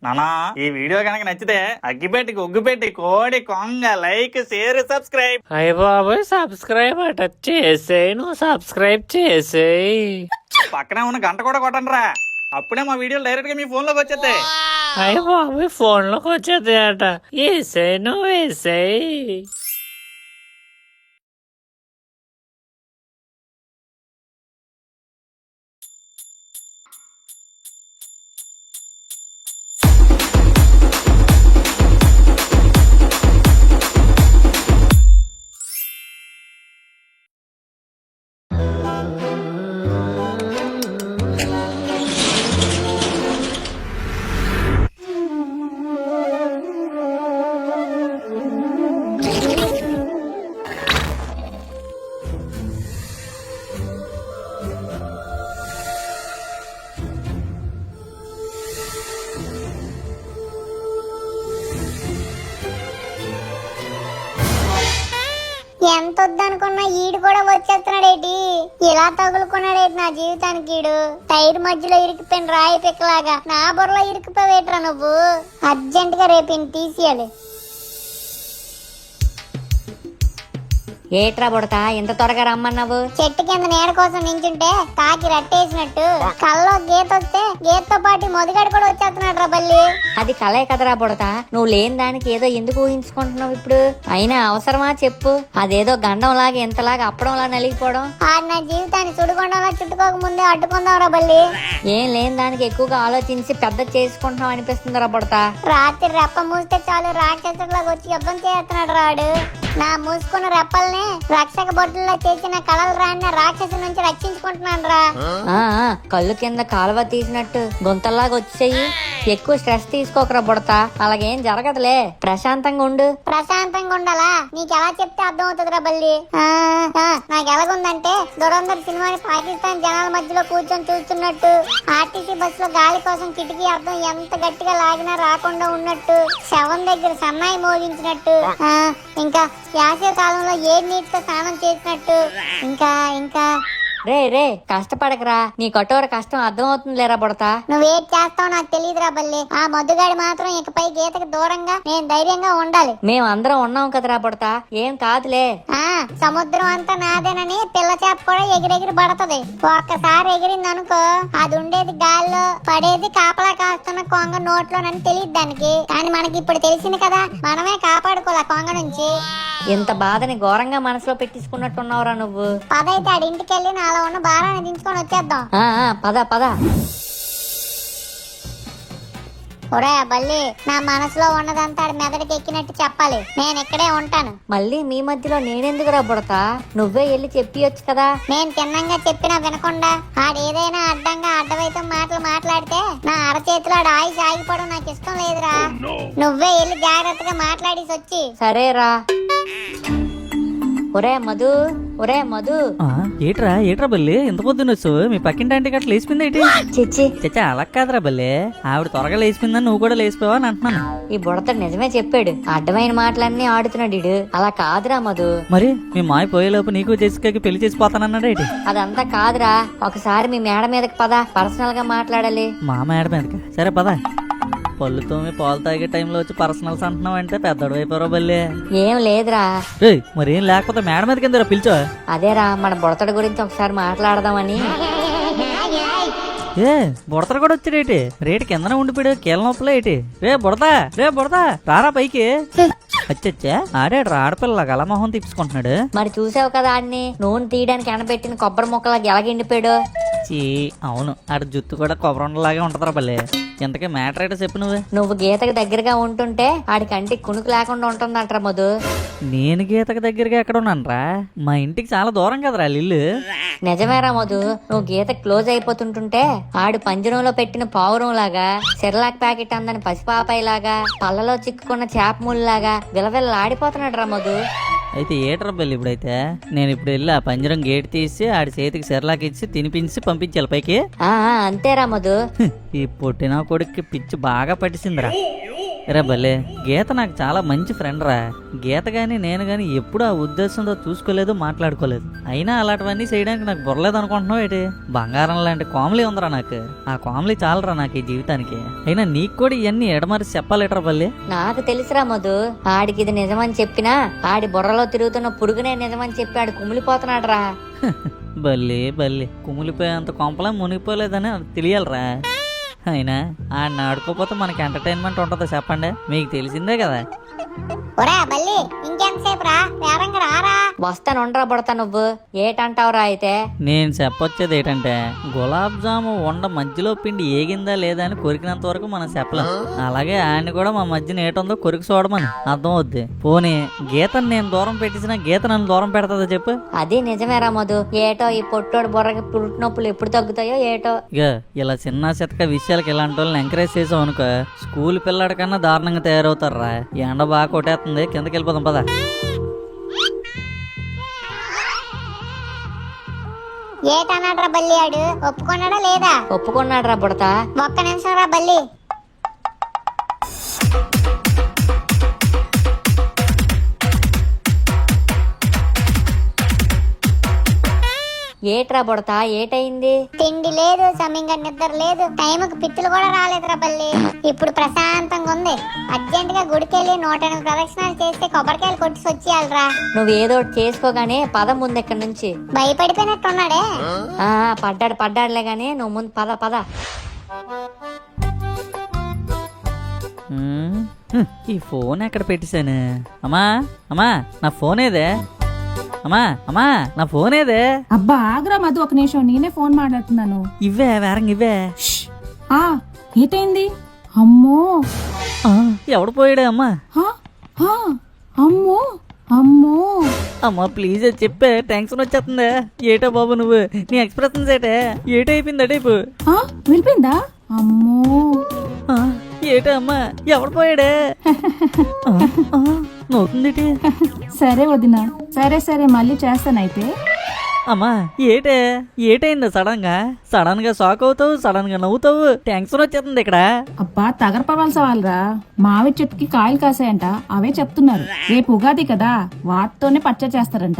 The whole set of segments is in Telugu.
నానా ఈ వీడియో కనుక నచ్చితే అగ్గిపెట్టి ఒగ్గుపెట్టి కోడి కొంగ లైక్ షేర్ సబ్స్క్రైబ్. అయ్య బాబోయ్, సబ్స్క్రైబ్ అట చేసేయి, నువ్వు సబ్స్క్రైబ్ చేసేయి. పక్కనే ఉన్న గంట కూడా కొట్టండి రా, అప్పుడే మా వీడియోలు డైరెక్ట్ గా మీ ఫోన్ లోకి వచ్చేస్తాయి. అయ్య బాబోయ్, ఫోన్ లోకి వచ్చేది అట. వేసేయి, నువ్వు వేసేయి. ఎంత వద్దనుకున్నా ఈడు కూడా వచ్చేస్తున్నాడేటి, ఇలా తగులుకున్నాడేటి నా జీవితానికి. ఈడు టైర్ మధ్యలో ఇరికిపోయిన రాయి పిక్కలాగా నా బుర్రలో ఇరికిపోయేట్రా. నువ్వు అర్జెంట్ గా రేపు తీసేయాలి. ఏట్రా బుడతా, ఇంత త్వరగా రమ్మన్నావు? చెట్టు కింద నీడ కోసం నించుంటే కాకి రట్టేసినట్టు కల్లో గీత వస్తే గీతతో పాటు మొదగడు కూడా వచ్చేస్తున్నాడు రా బల్లి. అది కలే కదరా బుడతా, నువ్వు లేని దానికి ఏదో ఎందుకు ఊహించుకుంటున్నావు ఇప్పుడు? అయినా అవసరమా చెప్పు? అదేదో గండంలాగా ఇంతలాగా అప్పడంలా నలిగిపోవడం. ఆడు నా జీవితాన్ని సుడిగుండంలా చుట్టుకోక ముందే అడ్డుకుందాం రా బల్లి. ఏం లేని దానికి ఎక్కువగా ఆలోచించి పెద్ద చేసుకుంటున్నావు అనిపిస్తుంది రా బుడతా. రాత్రి రెప్ప మూస్తే చాలు రాక్షసులాగా వచ్చి యుద్ధం చేస్తున్నాడు రాడు. నా మూసుకున్న రెప్పల్ని రక్షక బొట్టుల్లో చేసిన కళలు రాడిన రాక్షసు నుంచి రక్షించుకుంటున్నాను రా. కళ్ళు కింద కాలువ తీసినట్టు గుంతల్లాగా వచ్చేయి. ఎక్కువ స్ట్రెస్ తీసుకోకరా బుడతా, అలాగేం జరగదులే, ప్రశాంతంగా ఉండు. ప్రశాంతంగా ఉండాలా? నీకు ఎలా చెప్తే అర్థం అవుతుంది రా బల్లి. నాకు ఎలాగుందంటే దురంధర్ సినిమాని పాకిస్తాన్ జనాల మధ్యలో కూర్చొని చూస్తున్నట్టు, ఆర్టీసీ బస్ లో గాలి కోసం కిటికీ అర్థం ఎంత గట్టిగా లాగినా రాకుండా ఉన్నట్టు, శవం దగ్గర సన్నాయి మోగించినట్టు, ఇంకా వేసవి కాలంలో ఏ నీటితో స్నానం చేసినట్టు, ఇంకా ఇంకా రే కష్టపడకరా, నీ కఠోర కష్టం అర్థం అవుతుంది లేరా బుడతా. నువ్వేం చేస్తావు నాకు తెలియదురా బల్లి. ఆ మొద్దుగాడి మాత్రం ఇకపై గీతకు దూరంగా నేను ధైర్యంగా ఉండాలి. మేము అందరం ఉన్నాం కదరా బుడతా, ఏం కాదులే. సముద్రం అంతా నాదేనని పిల్ల చేప కూడా ఎగిరెగిరి పడతది. ఒక్కసారి ఎగిరింది అనుకో, అది ఉండేది గాల్లో, పడేది కాపలా కాస్తున్న కొంగ నోట్లోనని తెలియదు దానికి. కానీ మనకి ఇప్పుడు తెలిసింది కదా, మనమే కాపాడుకోలే కొంగ నుంచి. ఇంత బాధని ఘోరంగా మనసులో పెట్టించుకున్నట్టున్నావురా నువ్వు. పదైతే ఆడి ఇంటికి వెళ్ళి నాలో ఉన్న భారాన్ని దించుకొని వచ్చేద్దాం. పద. ఒరే బల్లి, నా మనసులో ఉన్నదంతా ఆడి మెదడికి ఎక్కినట్టు చెప్పాలి. నేను ఇక్కడే ఉంటాను. మళ్ళీ మీ మధ్యలో నేనెందుకురా బుడతా, నువ్వే వెళ్ళి చెప్పియొచ్చు కదా. నేను తిన్నంగా చెప్పినా వినకుండా ఆడేదైనా అడ్డంగా అడ్డవైతే మాటలు మాట్లాడితే నా అరచేతిలో ఆడు ఆయుష్ ఆగిపోవడం నాకు ఇష్టం లేదురా. నువ్వే వెళ్ళి జాగ్రత్తగా మాట్లాడేసి వచ్చి. సరేరా. ఒరే మధు. ఏట్రా బల్లి, ఇంత పొద్దున్న వచ్చు? మీ పక్కింటి ఆంటీ గట్ల లేచిపోయింది ఏంటి? చచ్చా అలా కాదురా బల్లి, ఆవిడ త్వరగా లేచిపోయిందని నువ్వు కూడా లేచిపోవా అని అంటున్నాను. ఈ బుడతడు నిజమే చెప్పాడు, అడ్డమైన మాటలన్నీ ఆడుతున్నాడు ఇడు. అలా కాదురా మధు. మరి మీ మాయ పోయేలోపు నీకు జెసికాకి పెళ్లి చేసిపోతానన్నాడు ఏంటి? అదంతా కాదురా, ఒకసారి మీ మేడ మీదకి పద, పర్సనల్ గా మాట్లాడాలి. మా మేడ మీదకి? సరే పద. పళ్ళుతో మీ పాలు తాగే టైంలో వచ్చి పర్సనల్స్ అంటున్నావు అంటే పెద్దడు అయిపోరా బల్లి. ఏం లేదురా. మరేం లేకపోతే మేడ మీదకి ఎందుకు పిలిచో? అదేరా, మన బుడతడు గురించి ఒకసారి మాట్లాడదామని. బుడతడు కూడా వచ్చాడేటి? రేటు కిందనే ఉండిపోయాడు, కీళ్ళ నొప్పులో ఏంటి? రే బుడతా రారా పైకి. వచ్చా ఆడాడు ఆడపిల్ల గలమోహం తీపించుకుంటున్నాడు. మరి చూసావు కదా ఆడిని, నూనె తీయడానికి ఎనబెట్టిన కొబ్బరి ముక్కలా గెలగిండిపోయాడు. అవును, ఆడ జుత్తు కూడా కొబ్బరిలాగే ఉంటదరా బల్లే. ఇంతకీ మ్యాటర్ ఏంటో చెప్పు. నువ్వు గీతకు దగ్గరగా ఉంటుంటే ఆడి కంటికి కునుకు లేకుండా ఉంటుందంటరా మధు. నేను గీతకు దగ్గరగా ఎక్కడ ఉన్నానరా? మా ఇంటికి చాలా దూరం కదరా ఇల్లు. నిజమేరా మధు, నువ్వు గీతకు క్లోజ్ అయిపోతుంటుంటే ఆడు పంజరంలో పెట్టిన పావురం లాగా, సిర్లాక్ ప్యాకెట్ అందని పసిపాపాయి లాగా, పళ్ళలో చిక్కుకున్న చేపముళ్ళలాగా విలవిల్లాడిపోతున్నాడు రా మధు. అయితే ఏట్రా బల్లి, ఇప్పుడైతే నేను ఇప్పుడు వెళ్ళి ఆ పంజరం గేట్ తీసి ఆడి చేతికి సెర్లాకి ఇచ్చి తినిపించి పంపించాలి పైకి. అంతేరా మధు. ఈ పుట్టిన కొడుక్కి పిచ్చి బాగా పట్టిసిందిరా. రే భలే, గీత నాకు చాలా మంచి ఫ్రెండ్ రా. గీత గాని నేను గాని ఎప్పుడు ఆ ఉద్దేశంతో చూసుకోలేదు, మాట్లాడుకోలేదు. అయినా అలాంటివన్నీ చేయడానికి నాకు బుర్రలేదు అనుకుంటున్నావు ఏంటి? బంగారం లాంటి కామెడీ ఉందిరా నాకు. ఆ కామెడీ చాలరా నాకు ఈ జీవితానికి. అయినా నీకు కూడా ఇవన్నీ ఎడమరిచి చెప్పాలేట్రా భలే. నాకు తెలుసురా మధు, ఆడికి ఇది నిజమని చెప్పినా ఆడి బుర్రలో తిరుగుతున్న పురుగునే నిజమని చెప్పి ఆడు కుమిలిపోతున్నాడు రా. బల్లి బల్లి, కుమిలిపోయేంత కొంపలా మునిగిపోలేదని అది తెలియాలరా. అయినా ఆడిని ఆడుకోపోతే మనకి ఎంటర్టైన్మెంట్ ఉంటుందో చెప్పండి, మీకు తెలిసిందే కదా. ఒరే బల్లి, ఇంకెంతసేపు రా, వేరంగా రారా. వస్తాను ఉండరా బుడతా, నువ్వు ఏటంటావురా అయితే? నేను చెప్పొచ్చేది ఏంటంటే, గులాబ్ జాము ఉండ మధ్యలో పిండి ఏగిందా లేదా అని కొరికినంత వరకు మనం చెప్పలేం. అలాగే ఆయన కూడా మా మధ్యన ఏటుందో కొరికి చూడమని అర్థం అవుద్ది. పోనీ గీతను నేను దూరం పెట్టించిన గీత నన్ను దూరం పెడతాదో చెప్పు. అది నిజమేరా మధు, ఏటో ఈ పొట్టోడు బుర్రకి పురుటి నొప్పులు ఎప్పుడు తగ్గుతాయో ఏటో. ఇక ఇలా చిన్న చితక విషయాలకి ఇలాంటి వాళ్ళని ఎంకరేజ్ చేసావు అనుకో, స్కూల్ పిల్లాడి కన్నా దారుణంగా తయారవుతారా. ఎండ బాగా కొట్టేస్తుంది, కిందకి వెళ్ళిపోదాం పదా. ఏటన్నాడు రా బల్లి ఆడు, ఒప్పుకున్నాడా లేదా? ఒప్పుకున్నాడు రా బుడతా. ఒక్క నిమిషం రా బల్లి. ఏట్రా బుడతా, ఏటయింది? తిండి లేదు, సమయంగా నిద్ర లేదు, టైంకి పిత్తులు కూడా రాలేదురా బల్లి. ఇప్పుడు ప్రశాంతంగా ఉంది. అర్జెంట్ గా గుడికెళ్ళి 108 ప్రదక్షిణాలు చేస్తే కొబ్బరికాయలు కొట్టి వచ్చేయాలరా. నువ్వేదో ఒకటి చేసుకోగానే పదం ముందు ఇక్కడి నుంచి. భయపడిపోయినట్టున్నాడే. ఆ పడ్డాడులే గానీ నువ్వు ముందు పద పద. ఈ ఫోన్ ఎక్కడ పెట్టేశాను? అమ్మా అమ్మా, నా ఫోన్ ఏదే? అమ్మా అమ్మా, నా ఫోన్ ఏదే? అబ్బా ఆగ్రా మధు, ఒక నిమిషం, నేనే ఫోన్ మాట్లాడుతున్నాను. ఇవ్వే వేరంగా ఇవ్వే. ఆ ఏటైంది? అమ్మో, ఎవడు పోయాడే అమ్మా? హా, హా, అమ్మో అమ్మో. అమ్మా ప్లీజ్ చెప్పే, టెన్షన్ వచ్చేస్తుంది. ఏటో బాబు నువ్వు, నీ ఎక్స్ప్రెషన్స్ ఏటో అయిపోయింది అటైపు. వెళ్ళిపోయిందా? అమ్మో, ఏటో అమ్మా, ఎవడు పోయాడే? నవ్వుతుంది. సరే వదినా, సరే మళ్ళీ చేస్తానైతే. అమ్మా ఏటైందా? సడన్ గా షాక్ అవుతావు, సడన్ గా నవ్వుతావు, టెన్షన్ వచ్చేస్తుంది ఇక్కడ. అబ్బా తగరపవలస వాళ్ళరా, మావి చెట్టుకి కాయలు కాసాయంట, అవే చెప్తున్నారు. రేపు ఉగాది కదా, వాటితోనే పచ్చడి చేస్తారంట.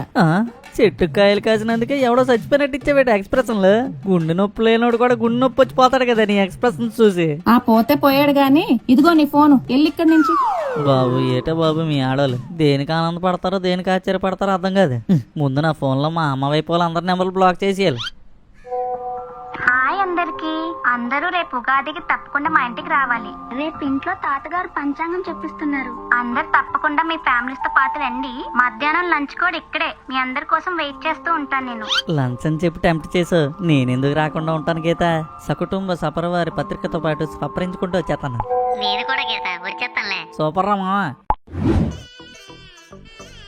చెట్టు కాయలు కాసినందుకే ఎవడో చచ్చిపోయినట్టు ఇచ్చేవాడు ఎక్స్ప్రెషన్లు. గుండె నొప్పి లేనోడు కూడా గుండె నొప్పి వచ్చి పోతాడు కదా నీ ఎక్స్ప్రెషన్ చూసి. ఆ పోతే పోయాడు గాని, ఇదిగో నీ ఫోను, వెళ్ళి ఇక్కడి నుంచి. బాబు ఏటో బాబు, మీ ఆడవాళ్ళు దేనికి ఆనందపడతారో దేనికి ఆశ్చర్యపడతారో అర్థం కాదు. ముందు నా ఫోన్ లో మా అమ్మ వైపు వాళ్ళు అందరి నెంబర్లు బ్లాక్ చేసేయాలి. హాయ్ అందరికి, అందరూ రేపు ఉగాదికి తప్పకుండా మా ఇంటికి రావాలి. రేపు ఇంట్లో తాతగారు పంచాంగం చెప్పిస్తున్నారు. అందరు తప్పకుండా మీ ఫ్యామిలీస్ తో పాటు రండి. మధ్యాహ్నం లంచ్ కూడా ఇక్కడే, మీ అందరి కోసం వెయిట్ చేస్తూ ఉంటాను నేను. లంచ్ అని చెప్పి టెంప్ట్ చేసావు, నేనెందుకు రాకుండా ఉంటాను గీత? సకుటుంబ సపరవారి పత్రికతో పాటు సపరించుకుంటూ వచ్చేస్తాను. నేను కూడా గీత వచ్చేస్తానులే. సూపర్ రా మావా.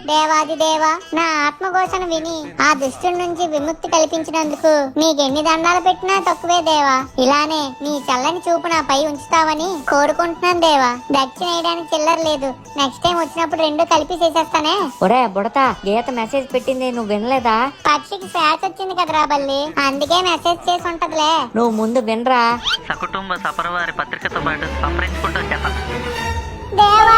దేవాది దేవా, నా ఆత్మఘోషను విని ఆ దుష్టుడి నుంచి విముక్తి కల్పించినందుకు నీకెన్ని దండాలు పెట్టినా తక్కువే దేవా. ఇలానే నీ చల్లని చూపు నా పై ఉంచుతావని కోరుకుంటున్నాను దేవా. దక్షిణ వేయడానికి చిల్లర లేదు, నెక్స్ట్ టైం వచ్చినప్పుడు రెండు కలిపి చేసేస్తానే. ఒరే బుడతా, గీత మెసేజ్ పెట్టింది నువ్వు వినలేదా? పక్షికి స్వేచ్ఛ వచ్చింది కదరా బల్లి, అందుకే మెసేజ్ చేసి ఉంటదిలే. నువ్వు ముందు వినరా. సకుటుంబ సపరవారి పత్రికతో పాటు సపరించుకుంటూ వచ్చేస్తాను. దేవా,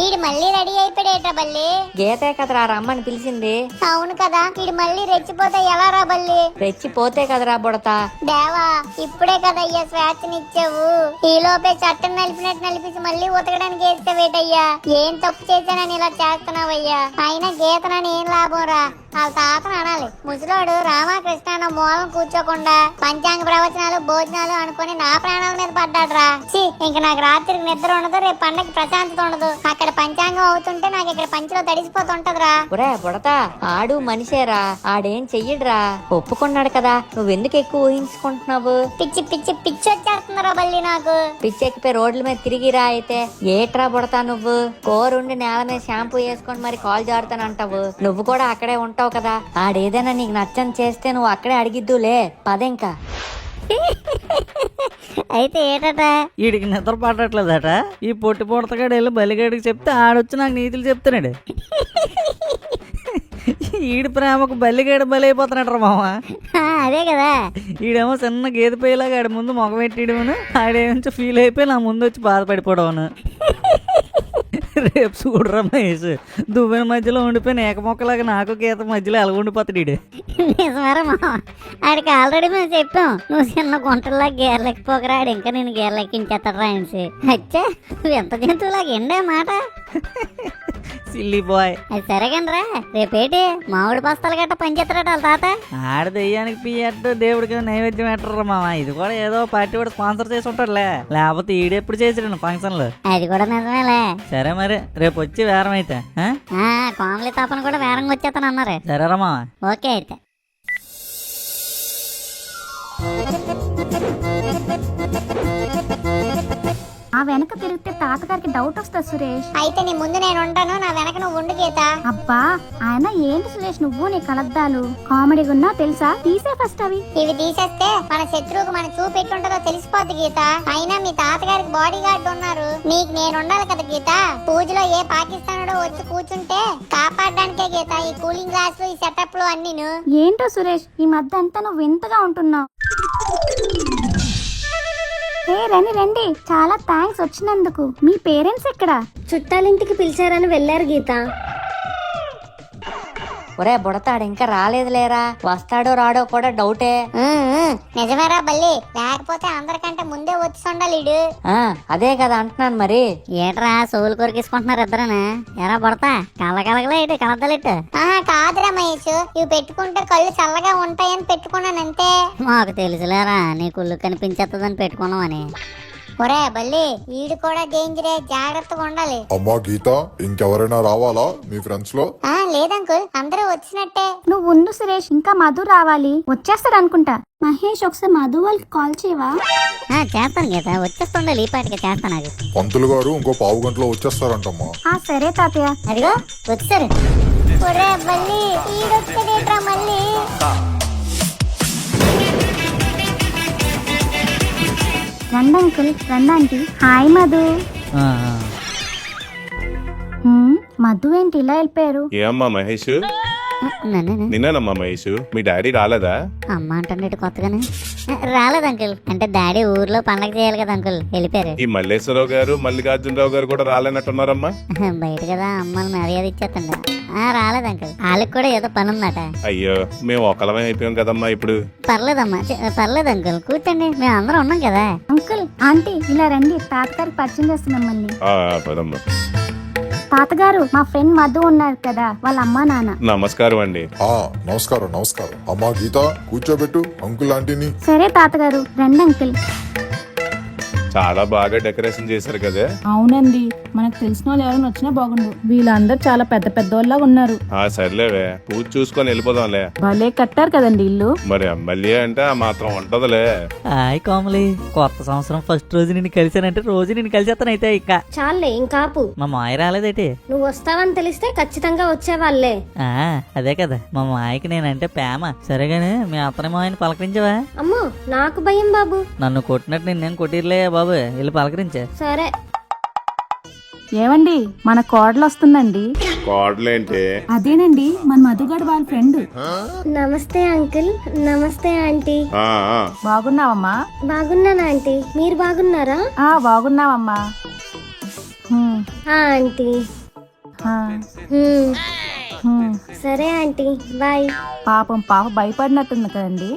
ఈడు మళ్ళీ రెడీ అయిపోయాడేట్రా బల్లి. గీతే కదరా రమ్మని పిలిచింది. అవును కదా, ఈడు మళ్ళీ రెచ్చిపోతే ఎలా రా బల్లి? రెచ్చిపోతే కదరా బుడతా. దేవా, ఇప్పుడే కదయ్యా స్వేచ్ఛనిచ్చావు, ఈ లోపే చట్టం నలిపినట్టు నలిపించి మళ్ళీ ఉతకడానికి వేస్తావేటయ్యా. ఏం తప్పు చేశానని ఇలా చేస్తున్నావయ్యా? అయినా గీతనని ఏం లాభం రా, వాళ్ళ తాతను అనాలి. ముసలోడు రామకృష్ణ అన్న మూలం కూర్చోకుండా పంచాంగ ప్రవచనాలు భోజనాలు అనుకుని నా ప్రాణాల మీద పడ్డాడు రా. ఇంక నాకు రాత్రికి నిద్ర ఉండదు, రేపు పండగకి ప్రశాంతత ఉండదు. అక్కడ పంచాంగం అవుతుంటే నాకు ఇక్కడ పంచిలో తడిసిపోతుంటదిరా. ఒరే బుడతా, ఆడు మనిషేరా, ఆడేం చెయ్యడురా. ఒప్పుకున్నాడు కదా, నువ్వెందుకు ఎక్కువ ఊహించుకుంటున్నావు? పిచ్చి పిచ్చి పిచ్చి వచ్చేస్తుందిరా బల్లి నాకు. పిచ్చెక్కిపోయి రోడ్ల మీద తిరిగిరా అయితే. ఏట్రా బుడతా నువ్వు, కోరుండి నేల మీద షాంపూ వేసుకొని మరి కాల్ జారుతానంటావు. నువ్వు కూడా అక్కడే ఉంటావు కదా, ఆడేదైనా నీకు నచ్చని చేస్తే నువ్వు అక్కడే అడిగిద్దులే. పదేంకా. అయితే ఏటట? వీడికి నిద్ర పడట్లేదట. ఈ పొట్టి పొడతగాడు వెళ్ళి బలిగాడికి చెప్తే ఆడొచ్చి నాకు నీతులు చెప్తున్నాడు. ఈడి ప్రేమకు బల్లిగాడు బలైపోతున్నాడు మామ. అదే కదా. ఈడేమో చిన్న గేదె పేలాగా ఆడి ముందు మొగ పెట్టిడమును, ఆడేమో ఫీల్ అయిపోయి నా ముందు వచ్చి బాధపడిపోవడమును. రేపు చూడరా మహేష్, దువ్వెన మధ్యలో ఉండిపోయిన ఏకమొక్కలాగా నాకు గీత మధ్యలో ఎలా ఉండిపోతాడు ఈడు. నిజమేరా మామ, ఆడికి ఆల్రెడీ మేము చెప్పాం నువ్వు చిన్న గుంటల్లా గేర్లెక్కిపోకరాడు, ఇంకా నేను గేర్లెక్కించేస్తాడు రాయన్సి. అచ్చా నువ్వు ఎంత జంతువులాగా ఎండే మాట. Silly boy. అది సరేగనరా, రేపేటి మామిడి బస్తాలు గట్ట పనిచేస్తాడట వాళ్ళ తాత. ఆడ దెయ్యానికి పియ్యట్టు దేవుడికి నైవేద్యం పెట్టరు మామ. ఇది కూడా ఏదో పార్టీ కూడా స్పాన్సర్ చేసి ఉంటాడులే, లేకపోతే ఈడెప్పుడు చేసాడు ఫంక్షన్లు. అది కూడా నిజమేలే. సరే మరి రేపు వచ్చి వేరం అయితే. కోమలి తాపన కూడా వేరంగా వచ్చేస్తాను అన్నారు. సరేరా మామ. ఓకే అయితే. ఆ వెనక తిరిగితే తాతగారికి డౌట్ వస్తుంది సురేష్. అయితే నీ ముందు నేను ఉంటాను, నా వెనక నువ్వు ఉండు గీత. అబ్బా ఆయన ఏంటి సురేష్ నువ్వు నీ కలద్దాలు కామెడీగా ఉన్నా తెలుసా, తీసే ఫస్ట్ అవి. ఇవి తీసేస్తే మన శత్రువుకు మన చూపు ఎట్లుంటుందో తెలిసిపోద్ది గీత. అయినా మీ తాతగారికి బాడీ గార్డ్ ఉన్నారు, నీకు నేను ఉండాలి కదా గీత. పూజలో ఏ పాకిస్తానుడో వచ్చి కూర్చుంటే కాపాడడానికే గీత ఈ కూలింగ్ గ్లాస్ ఈ సెటప్ లు అన్నీను. ఏంటో సురేష్ ఈ మధ్య అంతా నువ్వు వింతగా ఉంటున్నావు. రండి రండి, చాలా థ్యాంక్స్ వచ్చినందుకు. మీ పేరెంట్స్ ఎక్కడ? చుట్టాలింటికి పిలిచారని వెళ్ళారు గీత. ఒరే బుడతాడు ఇంకా రాలేదు లేరా, వస్తాడో రాడో కూడా డౌటే. నిజమేరా బల్లి, లేకపోతే అందరికంటే ముందే వచ్చి ఉండాలి. అదే కదా అంటున్నాను మరి. ఏట్రా సోలు కొరికేసుకుంటున్నారు ఇద్దరనా? ఎరా పడతా కళ్ళకలగలే ఇటు కలద్దలిట్టు. కాదురా మహేష్, ఇవి పెట్టుకుంటే కళ్ళు చల్లగా ఉంటాయని పెట్టుకున్నానంతే. మాకు తెలుసులేరా నీ కుళ్ళు కనిపించేస్తుందని పెట్టుకున్నామని. ఒరే బల్లి, ఈడు కూడా డేంజరే, జాగ్రత్తగా ఉండాలి. అమ్మా గీత, ఇంకెవరైనా రావాలా మీ ఫ్రెండ్స్ లో? లేదంకుల్, అందరూ వచ్చినట్టే. నువ్వు ఉండు సురేష్, ఇంకా మధు రావాలి, వచ్చేస్తాడు అనుకుంటా. మహేష్ ఒకసారి మధు వాళ్ళకి కాల్ చేయవా? చేస్తాను గీత, వచ్చేస్తుండాలి ఈ పాటికి చేస్తాను. అది పంతులు గారు ఇంకో పావు గంటలో వచ్చేస్తారంటమ్మా. సరే తాతయ్య. అదిగో వచ్చారు. ఒరే బల్లి, ఈడొచ్చాడేట్రా మళ్ళీ. రండి అంకుల్, రండి ఆంటీ. హాయ్ మధు. మధు ఏంటి ఇలా వెళ్ళిపోయారు? ఏ అమ్మా మహేష్, నిన్నేనమ్మా మహేష్, మీ డాడీ రాలేదా? అమ్మ అంటే కొత్తగానే రాలేదు అంకుల్. అంటే డాడీ ఊర్లో పండగ చేయాలి కదా అంకుల్, వెళ్ళిపోయారు. ఈ మల్లేశ్వరరావు గారు మల్లికార్జునరావు గారు కూడా రాలేనట్టున్నారమ్మా. బయట కదా అమ్మని మర్యాద ఇచ్చేస్తండి. రాలేదు అంకుల్, వాళ్ళకి కూడా ఏదో పని ఉందట. అయ్యో, మేము ఒకలమే అయిపోయాం కదమ్మా ఇప్పుడు. పర్లేదమ్మా, పర్లేదు అంకుల్, కూర్చోండి, మేము అందరం ఉన్నాం కదా. అంకుల్ ఆంటీ ఇలా రండి, తాతగారికి పరిచయం చేస్తున్నాం మళ్ళీ. పదమ్మా. తాతగారు మా ఫ్రెండ్ మధు ఉన్నారు కదా, వాళ్ళ అమ్మా నాన్న. నమస్కారం అండి. నమస్కారం నమస్కారం. అమ్మా గీత, కూర్చోబెట్టు అంకుల్ ఆంటీని. సరే తాతగారు, రండి అంకుల్. చాలా బాగా డెకరేషన్ చేశారు కదా. అవునండి, మనకు తెలిసిన వాళ్ళు ఎవరైనా వచ్చినా బాగుండు. వీళ్ళందరూ చాలా పెద్ద పెద్దోళ్ళ ఉన్నారు. సర్లేవే, పూజ చూసుకొని వెళ్ళిపోదాంలే. భలే కట్టారు కదండి ఇల్లు. మరి ఎమ్మెల్యే అంటే ఆ మాత్రం ఉంటదిలే. హాయ్ కోమలి, కొత్త సంవత్సరం ఫస్ట్ రోజు నిన్ను కలిసానంటే రోజు నిన్ను కలిసేస్తాను అయితే. ఇక చాలే ఇంకాపు. మా మాయ రాలేదేటి? నువ్వు వస్తావని తెలిస్తే ఖచ్చితంగా వచ్చేవాళ్లే. అదే కదా, మా మాయకి నేనంటే ప్రేమ. సరేగానే మీ అత్తని మాయని పలకరించవా? అమ్మో నాకు భయం బాబు. నన్ను కొట్టినట్టు నిన్నేం కొట్టిర్లే బాబు, వెళ్ళి పలకరించే. సరే. ఏమండి, మన కోడలు వస్తుందండి. కోడలేంటి? అదేనండి మన మధుగాడు వాళ్ళ ఫ్రెండ్. నమస్తే అంకుల్. నమస్తే ఆంటీ. బాగున్నావమ్మా? బాగున్నాను ఆంటీ, మీరు బాగున్నారా? బాగున్నావమ్మా. ఆంటీ. సరే ఆంటీ, బాయ్. పాపం పాప భయపడినట్టుంది కదండి.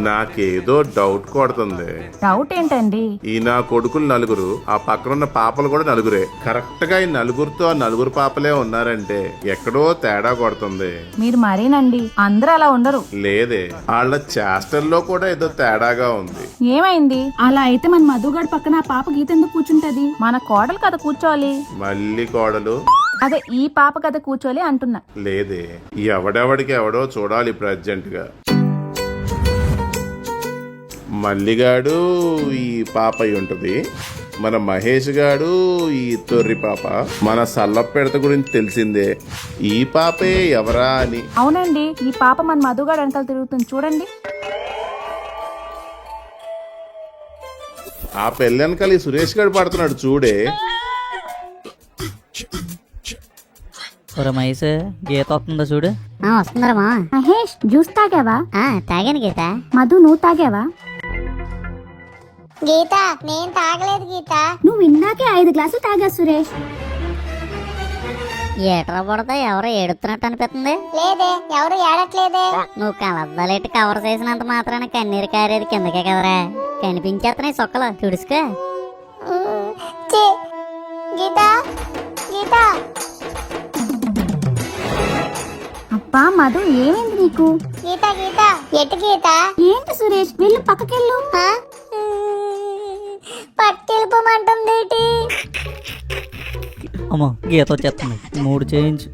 నాకేదో డౌట్ కొడుతుంది. డౌట్ ఏంటండి? ఈ నా కొడుకులు నలుగురు, ఆ పక్కనున్న పాపలు కూడా నలుగురే. కరెక్ట్ గా ఈ నలుగురితో ఆ నలుగురు పాపలే ఉన్నారంటే ఎక్కడో తేడా కొడుతుంది. మీరు మరేనండి, అందరూ అలా ఉండరు. లేదే, వాళ్ళ చేష్టల్లో కూడా ఏదో తేడాగా ఉంది. ఏమైంది? అలా అయితే మన మధుగాడు పక్కన ఆ పాప గీత ఎందుకు కూర్చుంటది? మన కోడలు కదా కూర్చోవాలి. మళ్ళీ కోడలు? అదే ఈ పాప కదా కూర్చోవాలి అంటున్నా. లేదే, ఎవడెవడికి ఎవడో చూడాలి ఇప్పుడు అర్జెంట్ గా. మల్లిగాడు ఈ పాప అయి ఉంటది, మన మహేష్ గాడు ఈ తొర్రి పాప. మన సల్లపెడత గురించి తెలిసిందే, ఈ పాపే ఎవరా అని. అవునండి, ఈ పాప మన మధుగాడు వెనకాల తిరుగుతుంది చూడండి. ఆ పెళ్ళెనకాల ఈ సురేష్ గారు పడుతున్నాడు చూడే. ఒరే మహేష్ గీత వస్తుందా చూడు. వస్తుందరా మా. మహేష్ జ్యూస్ తాగావా? తాగాను గీత. మధు నువ్వు తాగావా? గీత నేను తాగలేదు గీత. నువ్వు ఇందాకే 5 గ్లాసులు తాగా సురేష్. ఏట్రా పడతా ఎవరో ఏడుతున్నట్టు అనిపిస్తుంది. లేదే ఎవరు ఏడట్లేదే. నువ్వు కలద్దలేటి కవర్ చేసినంత మాత్రాన కన్నీరు కారేది కిందకే కదరా. కనిపించేస్తున్నాయి సొక్కలు తుడుచుకో. గీత గీత. అబ్బా మధు ఏమైంది నీకు? గీత గీత ఎటు గీత? ఏంటి సురేష్ వెళ్ళు పక్కకెళ్ళు. పట్టెళ్ళిపోమంటుంది. అమ్మో గీత వచ్చేస్తుంది. 3 చేయించు.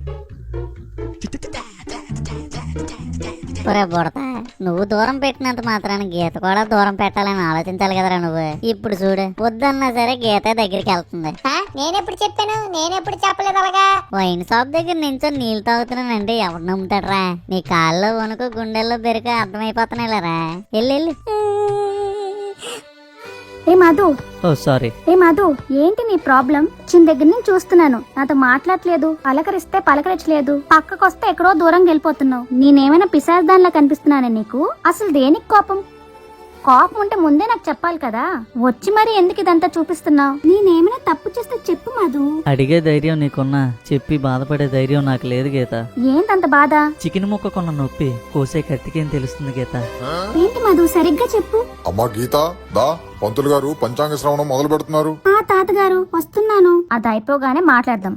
ఒరే బుడతా నువ్వు దూరం పెట్టినంత మాత్రాన గీత కూడా దూరం పెట్టాలని ఆలోచించాలి కదరా నువ్వు. ఇప్పుడు చూడు వద్దన్నా సరే గీత దగ్గరికి వెళ్తుంది. నేనెప్పుడు చెప్పాను? నేనెప్పుడు చెప్పలేదు అలాగా. వైన్ షాప్ దగ్గర నించొని నీళ్ళు తాగుతున్నానంటే ఎవరు నమ్ముతాడరా? నీ కాళ్ళలో వణుకు గుండెల్లో బెరుకు అర్థమైపోతున్నాయిలరా. వెళ్ళి ఏ మధు. ఓ సారీ. ఏ మధు ఏంటి నీ ప్రాబ్లం? చిన్న దగ్గర నుంచి చూస్తున్నాను నాతో మాట్లాడలేదు, పలకరిస్తే పలకరించలేదు, పక్కకొస్తే ఎక్కడో దూరంగా వెళ్ళిపోతున్నావు. నేనేమైనా పిశాచిదానిలా కనిపిస్తున్నానే నీకు? అసలు దేనికి కోపం? కోపం ఉంటే ముందే నాకు చెప్పాలి కదా. వచ్చి మరి ఎందుకు ఇదంతా చూపిస్తున్నావు? నేనేమైనా తప్పు చేస్తే చెప్పు మధు. అడిగే ధైర్యం నీకున్నా చెప్పి బాధపడే ధైర్యం నాకు లేదు గీత. ఏంటంత బాధ? చికెన్ ముక్క కొన్న నొప్పి కోసే కత్తికేం తెలుస్తుంది గీత. ఏంటి మధు సరిగ్గా చెప్పు. అమ్మా గీత దా, పంతులు గారు పంచాంగ శ్రవణం మొదలు పెడుతున్నారు. తాతగారు వస్తున్నాను. అది అయిపోగానే మాట్లాడదాం.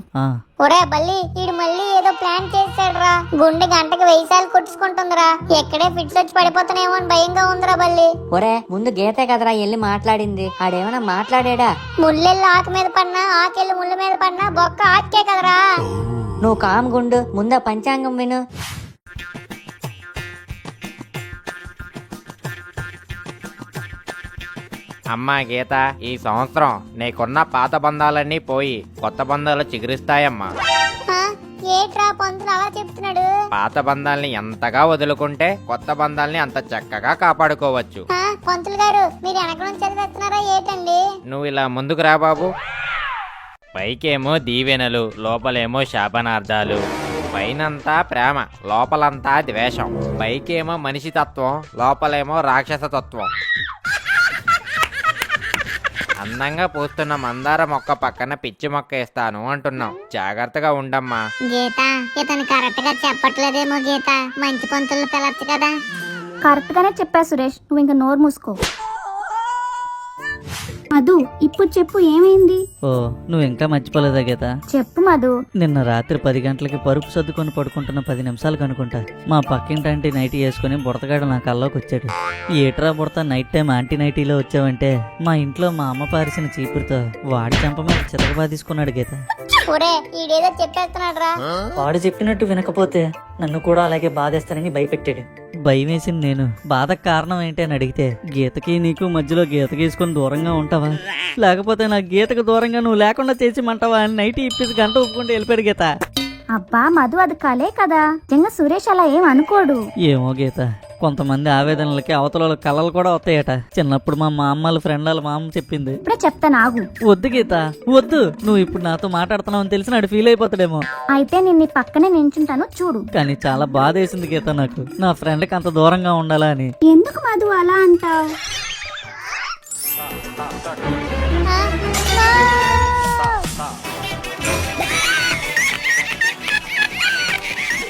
ఒరే బల్లి ఈడు మళ్ళీ ఏదో ప్లాన్ చేశాడురా. గుండె గంటకి 1000 సార్లు కొట్టుకుంటుందిరా. ఎక్కడే ఫిట్స్ వచ్చి పడిపోతానేమో అని భయంగా ఉందిరా బల్లి. ఒరే ముందు గీతే కదరా వెళ్ళి మాట్లాడింది. ఆడేమైనా మాట్లాడా? ముళ్ళెళ్ళు ఆకు మీద పడినా ఆకెళ్ళి ముళ్ళ మీద పడినా బొక్క ఆకే కదరా. నువ్వు కామ్గుండు, ముందా పంచాంగం విను. అమ్మా గీత, ఈ సంవత్సరం నీకున్న పాత బంధాలన్నీ పోయి కొత్త బంధాలు చిగురిస్తాయమ్మా. ఏట్రా పంతులు అలా చెప్తున్నాడు? పాత బంధాల్ని ఎంతగా వదులుకుంటే కొత్త బంధాల్ని అంత చక్కగా కాపాడుకోవచ్చు. పంతులు గారు మీరు వెనక నుంచి చదివేస్తున్నారా ఏటండి? నువ్వు ఇలా ముందుకు రా బాబు. పైకేమో దీవెనలు, లోపలేమో శాపనార్థాలు. పైనంతా ప్రేమ, లోపలంతా ద్వేషం. పైకేమో మనిషి తత్వం, లోపలేమో రాక్షస తత్వం. అందంగా పూస్తున్న మందార మొక్క పక్కన పిచ్చి మొక్క వేస్తాను అంటున్నావు. జాగ్రత్తగా ఉండమ్మా. గీత ఇతను కరెక్ట్ గా చెప్పట్లేదేమో గీత. మంచి పంతులు పిలవచ్చు కదా. కరెక్ట్ గానే చెప్పా సురేష్, నువ్వు ఇంకా నోరు మూసుకో. మధు ఇప్పుడు చెప్పు ఏమైంది? ఓ నువ్వు ఇంకా మర్చిపోలేదా గీత? చెప్పు మధు. నిన్న రాత్రి 10 గంటలకి పరుపు సర్దుకొని పడుకుంటున్న 10 నిమిషాలకు అనుకుంటా మా పక్కింటి నైటీ వేసుకుని బుడతగాడు నా కల్లోకి వచ్చాడు. ఏట్రా బుడత నైట్ టైం ఆంటీ నైటీలో వచ్చావంటే మా ఇంట్లో మా అమ్మ పారిసిన చీపురుతో వాడి చెంప మీద చితకబా తీసుకున్నాడు గీత. ఈడేదో చెప్పేస్తున్నాడు రా. వాడు చెప్పినట్టు వినకపోతే నన్ను కూడా అలాగే బాధేస్తానని భయపెట్టాడు. భయం వేసింది నేను. బాధకు కారణం ఏంటి అని అడిగితే గీతకి నీకు మధ్యలో గీత గీసుకొని దూరంగా ఉంటావా, లేకపోతే నా గీతకు దూరంగా నువ్వు లేకుండా చేసిమంటావా అని నైట్ ఇప్పేసి గంట ఒప్పుకుంటే వెళ్ళిపోయాడు గీత. అబ్బా మధు అది కలే కదా, నిజంగా సురేష్ అలా ఏం అనుకోడు. ఏమో గీత, కొంతమంది ఆవేదనలకి అవతల కళలు కూడా వస్తాయట. చిన్నప్పుడు మా అమ్మల ఫ్రెండ్ వాళ్ళ మామ చెప్పింది. ఇప్పుడే చెప్తాను ఆగు. వద్దు గీత వద్దు, నువ్వు ఇప్పుడు నాతో మాట్లాడుతున్నావు అని తెలిసి నాడు ఫీల్ అయిపోతాడేమో. అయితే నేను నీ పక్కనే నించుంటాను చూడు. కానీ చాలా బాధ వేసింది గీత నాకు, నా ఫ్రెండ్కి అంత దూరంగా ఉండాలా అని. ఎందుకు మధు అలా అంటావు?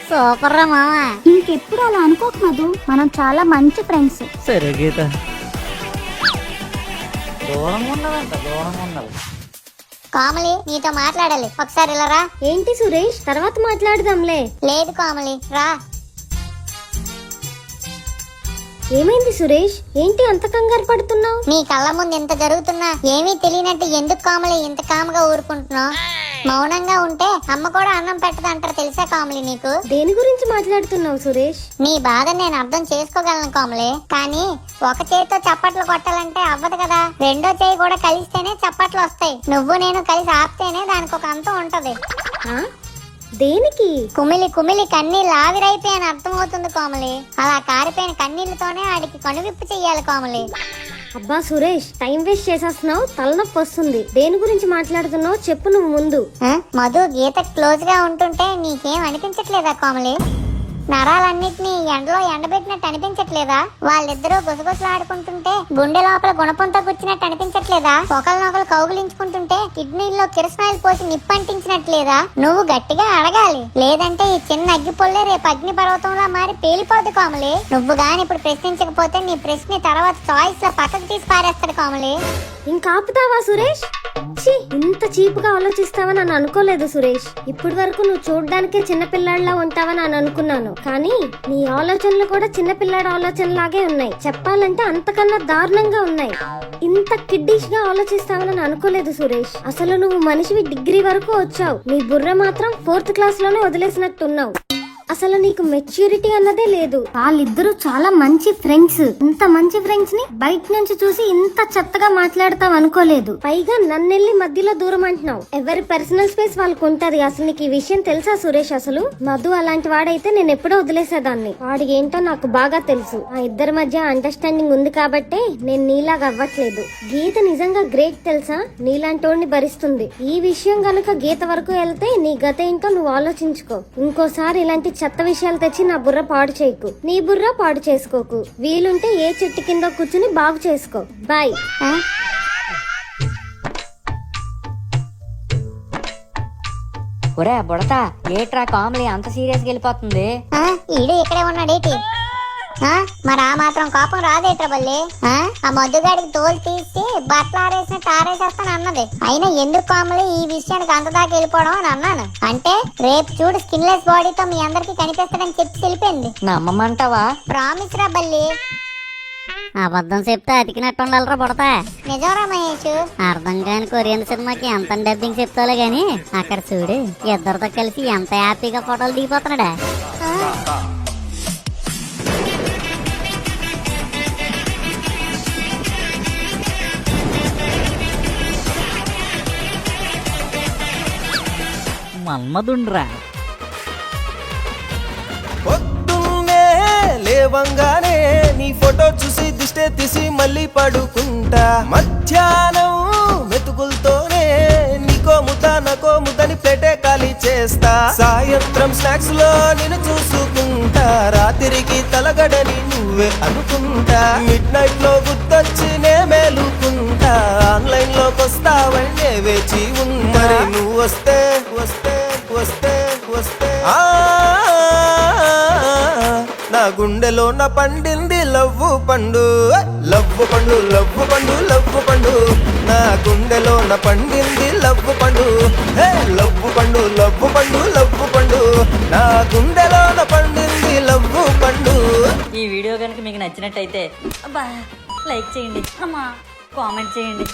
సూపర్ రా మామ. ఇంకెప్పుడు అలా అనుకోకు మధు, మనం చాలా మంచి ఫ్రెండ్స్. సరే గీత. దూరంగా ఉండాలంట, దూరంగా ఉండాలి. కోమలి నీతో మాట్లాడాలి, ఒకసారి ఇలా రా. ఏంటి సురేష్, తర్వాత మాట్లాడదాంలే. లేదు కోమలి రా. ఏమైంది సురేష్, ఏంటి అంత కంగారు పడుతున్నావు? నీ కళ్ళ ముందు ఎంత జరుగుతున్నా ఏమీ తెలియనట్టు ఎందుకు కోమలి ఇంత కాముగా ఊరుకుంటున్నావు? మౌనంగా ఉంటే అమ్మ కూడా అన్నం పెట్టదు అంటారు తెలుసా కోమలి నీకు? దేని గురించి మాట్లాడుతున్నావు సురేష్? నీ బాధ నేను అర్థం చేసుకోగలను కోమలి, కానీ ఒక చేతితో చప్పట్లు కొట్టాలంటే అవ్వదు కదా. రెండో చేయి కూడా కలిస్తేనే చప్పట్లు వస్తాయి. నువ్వు నేను కలిసి ఆపితేనే దానికి ఒక అంతం ఉంటది. దేనికి? కుమిలి కుమిలి కన్నీళ్ళు ఆవిరైపోయి అని అర్థం అవుతుంది కోమలి. అలా కారిపోయిన కన్నీళ్లతోనే ఆడికి కనువిప్పు చెయ్యాలి కోమలి. అబ్బా సురేష్, టైం వేస్ట్ చేసేస్తున్నావు, తలనొప్పి వస్తుంది. దేని గురించి మాట్లాడుతున్నావు చెప్పు నువ్వు ముందు. మధు గీత క్లోజ్ గా ఉంటుంటే నీకేం అనిపించట్లేదా కోమలి? నరాలన్నిటినీ ఎండలో ఎండబెట్టినట్టు అనిపించట్లేదా? వాళ్ళిద్దరూ గుసగుసలాడుకుంటుంటే గుండె లోపల గుణపంతో కూర్చున్నట్టు అనిపించట్లేదా? ఒకరినొకరు కౌగులించుకుంటుంటే కిడ్నీల్లో కిరసనాయిలు పోసి నిప్పంటించినట్లేదా? నువ్వు గట్టిగా అడగాలి, లేదంటే ఈ చిన్న అగ్గిపొల్లే రేపు అగ్ని పర్వతంలా మారి పేలిపోద్ది కోమలి. నువ్వు గాని ఇప్పుడు ప్రశ్నించకపోతే నీ ప్రశ్న తర్వాత చాయిస్ లో పక్కకు తీసి పారేస్తాడు కోమలి. ఇంకా ఆపుతావా సురేష్? ఛీ, ఇంత చీపుగా ఆలోచిస్తావని నేను అనుకోలేదు సురేష్. ఇప్పటి వరకు నువ్వు చూడ్డానికే చిన్నపిల్లాడిలా ఉంటావని నేను అనుకున్నాను, కానీ నీ ఆలోచనలు కూడా చిన్నపిల్లాడి ఆలోచనలాగే ఉన్నాయి. చెప్పాలంటే అంతకన్నా దారుణంగా ఉన్నాయి. ఇంత కిడ్డిష్ గా ఆలోచిస్తావని నేను అనుకోలేదు సురేష్. అసలు నువ్వు మనిషివి డిగ్రీ వరకు వచ్చావు, నీ బుర్ర మాత్రం 4th క్లాస్ లోనే వదిలేసినట్టున్నావు. అసలు నీకు మెచ్యూరిటీ అన్నదే లేదు. వాళ్ళిద్దరూ చాలా మంచి ఫ్రెండ్స్. ఇంత మంచి ఫ్రెండ్స్ ని బయట నుంచి చూసి ఇంత చెత్తగా మాట్లాడతావు అనుకోలేదు. పైగా నన్నెళ్ళి మధ్యలో దూరం అంటున్నావు. ఎవరి పర్సనల్ స్పేస్ వాళ్ళకు ఉంటది. అసలు నీకు ఈ విషయం తెలుసా సురేష్? అసలు మధు అలాంటి వాడైతే నేను ఎప్పుడో వదిలేసేదాన్ని. వాడి ఏంటో నాకు బాగా తెలుసు. ఆ ఇద్దరి మధ్య అండర్స్టాండింగ్ ఉంది కాబట్టే నేను నీలాగా అవ్వట్లేదు. గీత నిజంగా గ్రేట్ తెలుసా, నీలాంటోడిని భరిస్తుంది. ఈ విషయం గనుక గీత వరకు వెళ్తే నీ గత ఏంటో నువ్వు ఆలోచించుకో. ఇంకోసారి ఇలాంటి చెత్త విషయాలు తెచ్చి నా బుర్ర పాడు చేయకు. నీ బుర్ర పాడు చేసుకోకు. వీలుంటే ఏ చెట్టు కింద కూర్చుని బాగు చేసుకో. బాయ్. ఒరే బుడతా, ఏట్రా కామెడీ అంత సీరియస్ గా వెళ్ళిపోతుంది? ఈడు ఇక్కడే ఉన్నాడేటి? మరి ఆ మాత్రం కోపం రాదేట్రా బల్లి? ఆ మధుగాడికి తోలు తీసి బట్టలు ఆరేసినట్టు ఆరేసేస్తాను అన్నది. అయినా ఎందుకు కోమలి ఈ విషయానికి అంత దాకా వెళ్ళిపోవడం అని అన్నాను. అంటే రేపు చూడు స్కిన్లెస్ బాడీతో మీ అందరికి కనిపిస్తాడని చెప్పి వెళ్ళిపోయింది. నమ్మమంటావా? ప్రామిస్ రా బల్లి. అబద్ధం చెప్తే అతికినట్టు ఉండాలరా బుడతా. నిజంరా మహేష్. అర్థం కాని కొరియన్ సినిమాకి ఎంత డబ్బింగ్ చెప్తాలే గాని అక్కడ చూడు ఇద్దరితో కలిసి ఎంత హ్యాపీగా ఫోటోలు దిగిపోతున్నాడా. మన్మధుండ్రా. పొద్దున్నే లేవంగానే నీ ఫోటో చూసి దిష్టే తీసి మళ్ళీ పడుకుంటా. మధ్యాహ్నం మెతుకులతోనే నీకో ముద్ద నాకో ముద్దని ప్లేటే ఖాళీ చేస్తా. సాయంత్రం స్నాక్స్ లో నేను చూసుకుంటా. రాత్రికి తలగడని నువ్వే అనుకుంటా. మిడ్ నైట్ లో గుర్తొచ్చి నే మేలుకుంటా. ఆన్లైన్ లోకి వస్తావంటే వేచి ఉన్నా. నువ్వు వస్తే వస్తే వస్తే వస్తే నా గుండెలో నా పండింది లవ్వు పండు. లవ్వు పండు లవ్వు పండు లవ్వు పండు. నా గుండెలో నా పండింది లవ్వు పండు. లవ్వు పండు లవ్వు పండు లవ్వు పండు. నా గుండెలో నా పండింది లవ్వు పండు. ఈ వీడియో కనుక మీకు నచ్చినట్టయితే లైక్ చేయండి, అమ్మా కామెంట్ చేయండి,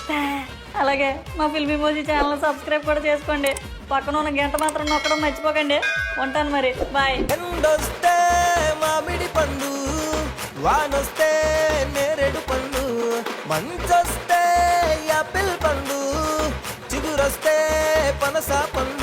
అలాగే మా ఫిల్మీ మోజీ ఛానల్ సబ్స్క్రైబ్ కూడా చేసుకోండి. పక్కన ఉన్న గంట మాత్రం నొక్కడం మర్చిపోకండి. ఉంటాను మరి, బాయ్. ఎండొస్తే మామిడి పండు, వానొస్తే నేరేడు పండు, మంచొస్తే యాపిల్ పండు, చిగురొస్తే పనస పండు.